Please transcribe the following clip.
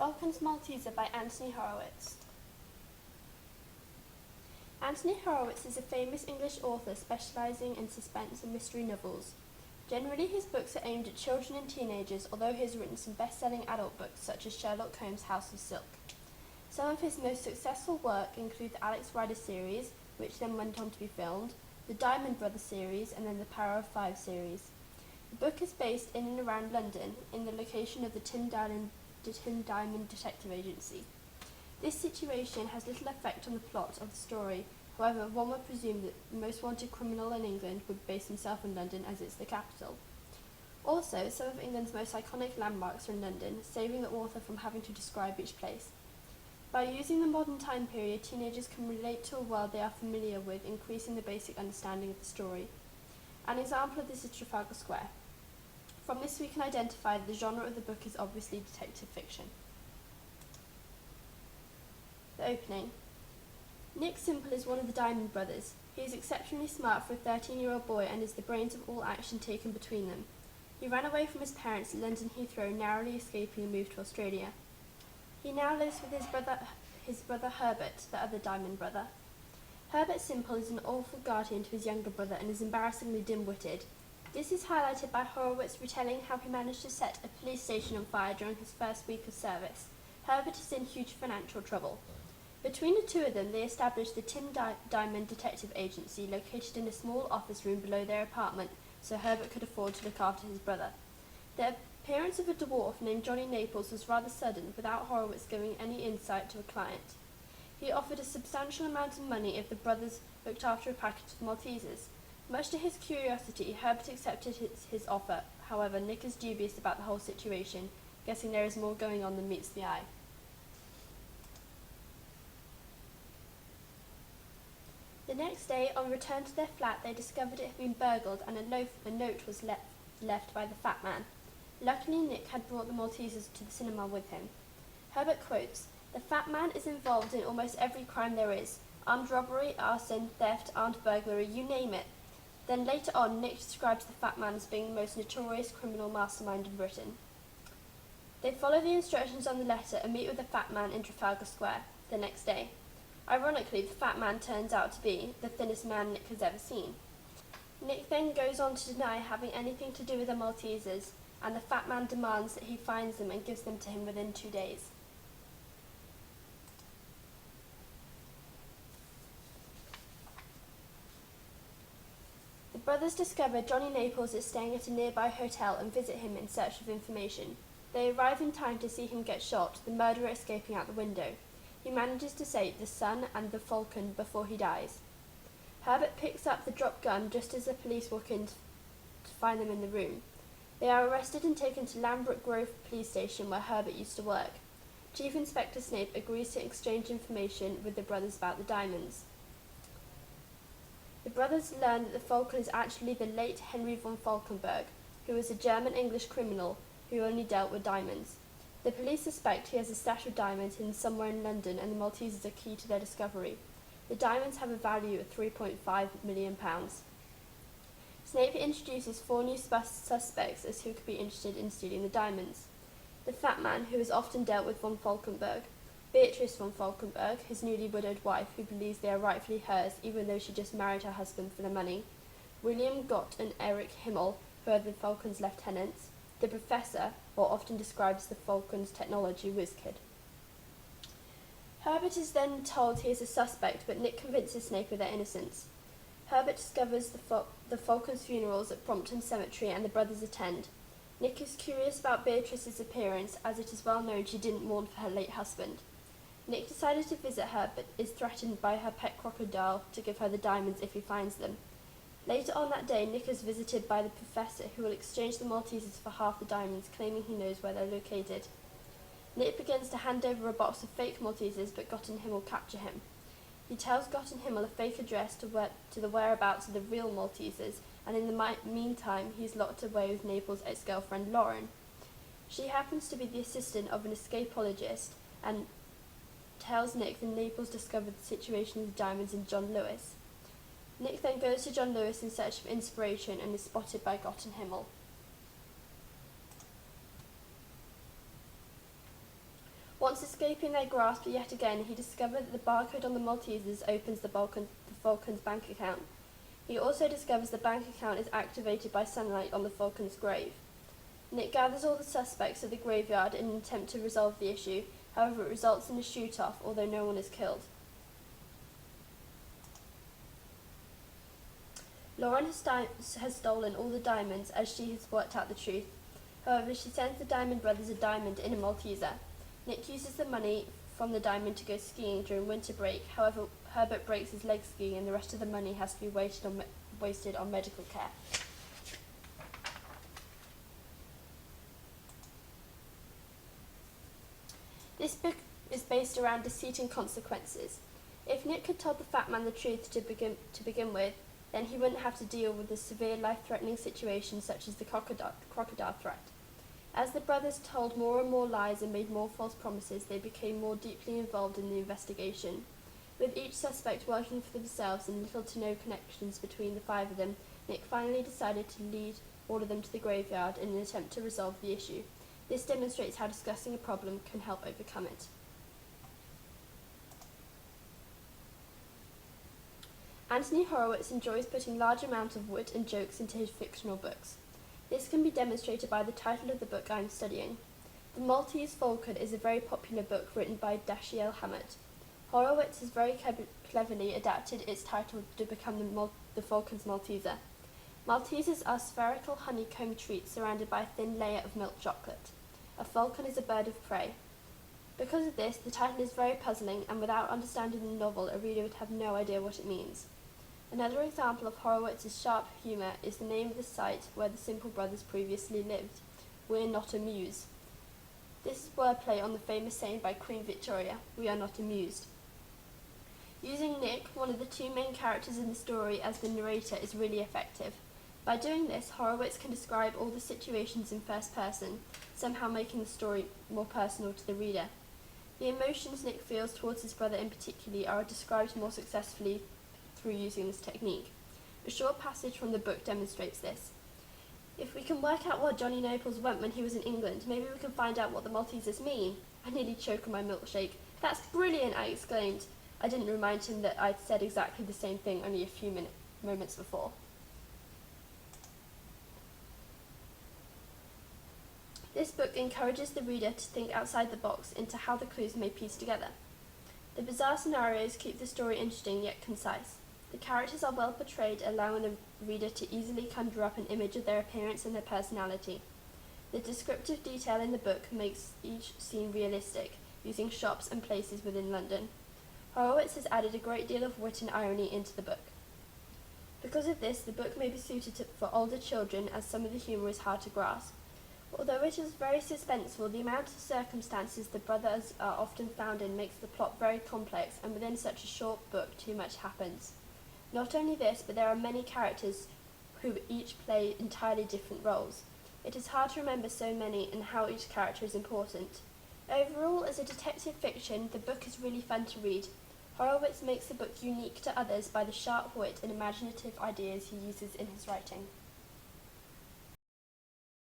Falcon's Malteser by Anthony Horowitz. Anthony Horowitz is a famous English author specialising in suspense and mystery novels. Generally, his books are aimed at children and teenagers, although he has written some best-selling adult books such as Sherlock Holmes' House of Silk. Some of his most successful work include the Alex Rider series, which then went on to be filmed, the Diamond Brothers series, and then the Power of Five series. The book is based in and around London, in the location of the Tim Diamond Detective Agency. This situation has little effect on the plot of the story. However, one would presume that the most wanted criminal in England would base himself in London, as it's the capital. Also, some of England's most iconic landmarks are in London, saving the author from having to describe each place. By using the modern time period, teenagers can relate to a world they are familiar with, increasing the basic understanding of the story. An example of this is Trafalgar Square. From this we can identify that the genre of the book is obviously detective fiction. The opening. Nick Simple is one of the Diamond Brothers. He is exceptionally smart for a 13-year-old boy and is the brains of all action taken between them. He ran away from his parents at London Heathrow, narrowly escaping and moved to Australia. He now lives with his brother Herbert, the other Diamond Brother. Herbert Simple is an awful guardian to his younger brother and is embarrassingly dim-witted. This is highlighted by Horowitz retelling how he managed to set a police station on fire during his first week of service. Herbert is in huge financial trouble. Between the two of them, they established the Tim Diamond Detective Agency, located in a small office room below their apartment, so Herbert could afford to look after his brother. The appearance of a dwarf named Johnny Naples was rather sudden, without Horowitz giving any insight to a client. He offered a substantial amount of money if the brothers looked after a package of Maltesers. Much to his curiosity, Herbert accepted his offer. However, Nick is dubious about the whole situation, guessing there is more going on than meets the eye. The next day, on return to their flat, they discovered it had been burgled and a note was left by the Fat Man. Luckily, Nick had brought the Maltesers to the cinema with him. Herbert quotes, "The Fat Man is involved in almost every crime there is. Armed robbery, arson, theft, armed burglary, you name it." Then later on, Nick describes the Fat Man as being the most notorious criminal mastermind in Britain. They follow the instructions on the letter and meet with the Fat Man in Trafalgar Square the next day. Ironically, the Fat Man turns out to be the thinnest man Nick has ever seen. Nick then goes on to deny having anything to do with the Maltesers, and the Fat Man demands that he finds them and gives them to him within 2 days. The brothers discover Johnny Naples is staying at a nearby hotel and visit him in search of information. They arrive in time to see him get shot, the murderer escaping out the window. He manages to save the Sun and the Falcon before he dies. Herbert picks up the dropped gun just as the police walk in to find them in the room. They are arrested and taken to Lambert Grove Police Station, where Herbert used to work. Chief Inspector Snape agrees to exchange information with the brothers about the diamonds. The brothers learn that the Falcon is actually the late Henry von Falkenberg, who was a German-English criminal who only dealt with diamonds. The police suspect he has a stash of diamonds hidden somewhere in London, and the Maltesers are key to their discovery. The diamonds have a value of £3.5 million. Snape introduces 4 new suspects as who could be interested in stealing the diamonds. The Fat Man, who has often dealt with von Falkenberg, Beatrice von Falkenberg, his newly widowed wife, who believes they are rightfully hers even though she just married her husband for the money, William Gott and Eric Himmel, who are the Falcon's lieutenants, the Professor, or often described as the Falcon's technology whiz-kid. Herbert is then told he is a suspect, but Nick convinces Snape of their innocence. Herbert discovers the Falcon's funerals at Brompton Cemetery and the brothers attend. Nick is curious about Beatrice's appearance, as it is well known she didn't mourn for her late husband. Nick decided to visit her, but is threatened by her pet crocodile to give her the diamonds if he finds them. Later on that day, Nick is visited by the Professor, who will exchange the Maltesers for half the diamonds, claiming he knows where they're located. Nick begins to hand over a box of fake Maltesers, but Gott and Himmel capture him. He tells Gott and Himmel a fake address to the whereabouts of the real Maltesers, and in the meantime, he's locked away with Naples' ex-girlfriend Lauren. She happens to be the assistant of an escapologist, and tells Nick that Naples discovered the situation of the diamonds in John Lewis. Nick then goes to John Lewis in search of inspiration and is spotted by Gott and Himmel. escaping their grasp yet again, he discovered that the barcode on the Maltesers opens the Falcon's bank account. He also discovers the bank account is activated by sunlight on the Falcon's grave. Nick gathers all the suspects at the graveyard in an attempt to resolve the issue. However, it results in a shoot-off, although no one is killed. Lauren has stolen all the diamonds as she has worked out the truth. However, she sends the Diamond Brothers a diamond in a Malteser. Nick uses the money from the diamond to go skiing during winter break. However, Herbert breaks his leg skiing and the rest of the money has to be wasted on medical care. This book is based around deceit and consequences. If Nick had told the fat man the truth to begin with, then he wouldn't have to deal with the severe life-threatening situations such as the crocodile threat. As the brothers told more and more lies and made more false promises, they became more deeply involved in the investigation. With each suspect working for themselves and little to no connections between the five of them, Nick finally decided to lead all of them to the graveyard in an attempt to resolve the issue. This demonstrates how discussing a problem can help overcome it. Anthony Horowitz enjoys putting large amounts of wit and jokes into his fictional books. This can be demonstrated by the title of the book I am studying. The Maltese Falcon is a very popular book written by Dashiell Hammett. Horowitz has very cleverly adapted its title to become the Falcon's Malteser. Maltesers are spherical honeycomb treats surrounded by a thin layer of milk chocolate. A falcon is a bird of prey. Because of this, the title is very puzzling, and without understanding the novel, a reader would have no idea what it means. Another example of Horowitz's sharp humour is the name of the site where the Simple Brothers previously lived. We're not amused. This is wordplay on the famous saying by Queen Victoria, "We are not amused." Using Nick, one of the two main characters in the story, as the narrator is really effective. By doing this, Horowitz can describe all the situations in first person, somehow making the story more personal to the reader. The emotions Nick feels towards his brother in particular are described more successfully through using this technique. A short passage from the book demonstrates this. If we can work out what Johnny Naples went when he was in England, maybe we can find out what the Maltesers mean. I nearly choke on my milkshake. That's brilliant, I exclaimed. I didn't remind him that I'd said exactly the same thing only a few moments before. This book encourages the reader to think outside the box into how the clues may piece together. The bizarre scenarios keep the story interesting yet concise. The characters are well portrayed, allowing the reader to easily conjure up an image of their appearance and their personality. The descriptive detail in the book makes each scene realistic, using shops and places within London. Horowitz has added a great deal of wit and irony into the book. Because of this, the book may be suited for older children, as some of the humour is hard to grasp. Although it is very suspenseful, the amount of circumstances the brothers are often found in makes the plot very complex, and within such a short book too much happens. Not only this, but there are many characters who each play entirely different roles. It is hard to remember so many and how each character is important. Overall, as a detective fiction, the book is really fun to read. Horowitz makes the book unique to others by the sharp wit and imaginative ideas he uses in his writing.